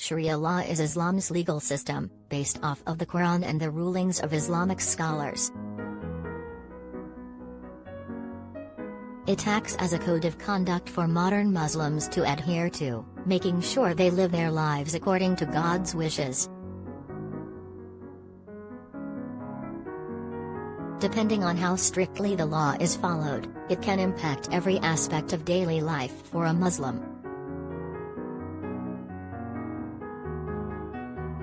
Sharia law is Islam's legal system, based off of the Quran and the rulings of Islamic scholars. It acts as a code of conduct for modern Muslims to adhere to, making sure they live their lives according to God's wishes. Depending on how strictly the law is followed, it can impact every aspect of daily life for a Muslim.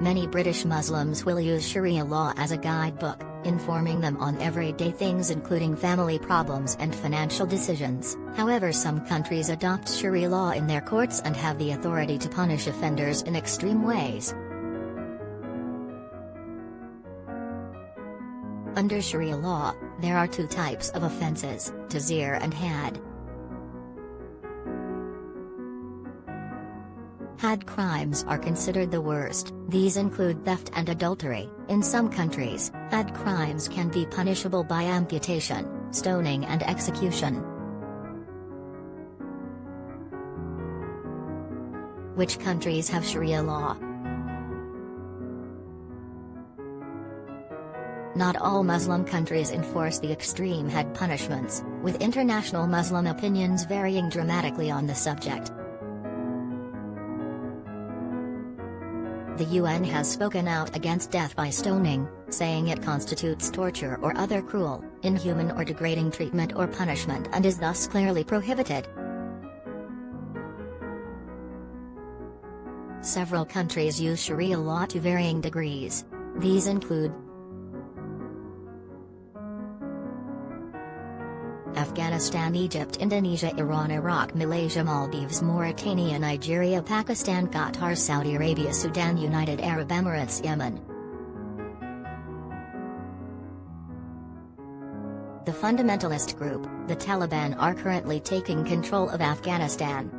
Many British Muslims will use Sharia law as a guidebook, informing them on everyday things including family problems and financial decisions. However, some countries adopt Sharia law in their courts and have the authority to punish offenders in extreme ways. Under Sharia law, there are two types of offences, tazir and had. Had crimes are considered the worst. These include theft and adultery. In some countries, had crimes can be punishable by amputation, stoning and execution. Which countries have Sharia law? Not all Muslim countries enforce the extreme had punishments, with international Muslim opinions varying dramatically on the subject. The UN has spoken out against death by stoning, saying it constitutes torture or other cruel, inhuman or degrading treatment or punishment and is thus clearly prohibited. Several countries use Sharia law to varying degrees. These include Afghanistan, Egypt, Indonesia, Iran, Iraq, Malaysia, Maldives, Mauritania, Nigeria, Pakistan, Qatar, Saudi Arabia, Sudan, United Arab Emirates, Yemen. The fundamentalist group, the Taliban, are currently taking control of Afghanistan.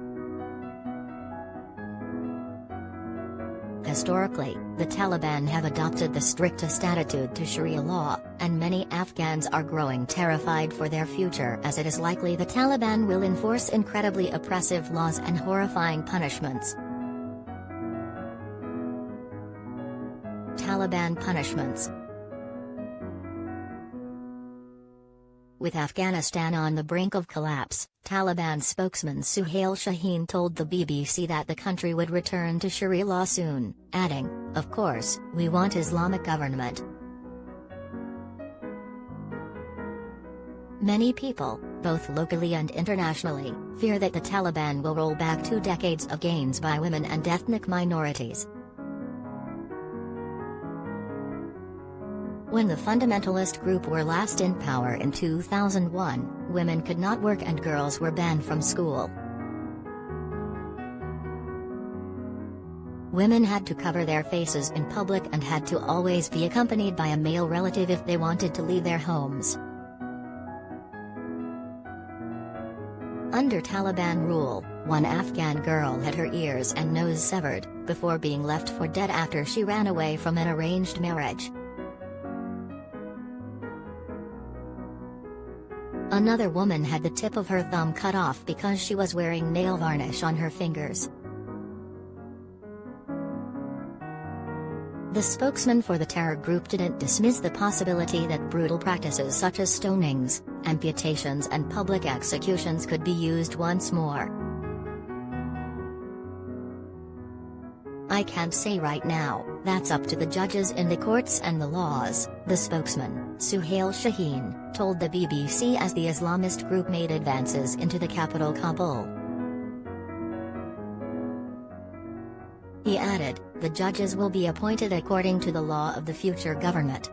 Historically, the Taliban have adopted the strictest attitude to Sharia law, and many Afghans are growing terrified for their future as it is likely the Taliban will enforce incredibly oppressive laws and horrifying punishments. Taliban punishments. With Afghanistan on the brink of collapse, Taliban spokesman Suhail Shaheen told the BBC that the country would return to Sharia law soon, adding, "Of course, we want Islamic government." Many people, both locally and internationally, fear that the Taliban will roll back 2 decades of gains by women and ethnic minorities. When the fundamentalist group were last in power in 2001, women could not work and girls were banned from school. Women had to cover their faces in public and had to always be accompanied by a male relative if they wanted to leave their homes. Under Taliban rule, one Afghan girl had her ears and nose severed, before being left for dead after she ran away from an arranged marriage. Another woman had the tip of her thumb cut off because she was wearing nail varnish on her fingers. The spokesman for the terror group didn't dismiss the possibility that brutal practices such as stonings, amputations and public executions could be used once more. "I can't say right now, that's up to the judges in the courts and the laws," the spokesman, Suhail Shaheen, told the BBC as the Islamist group made advances into the capital Kabul. He added, "The judges will be appointed according to the law of the future government."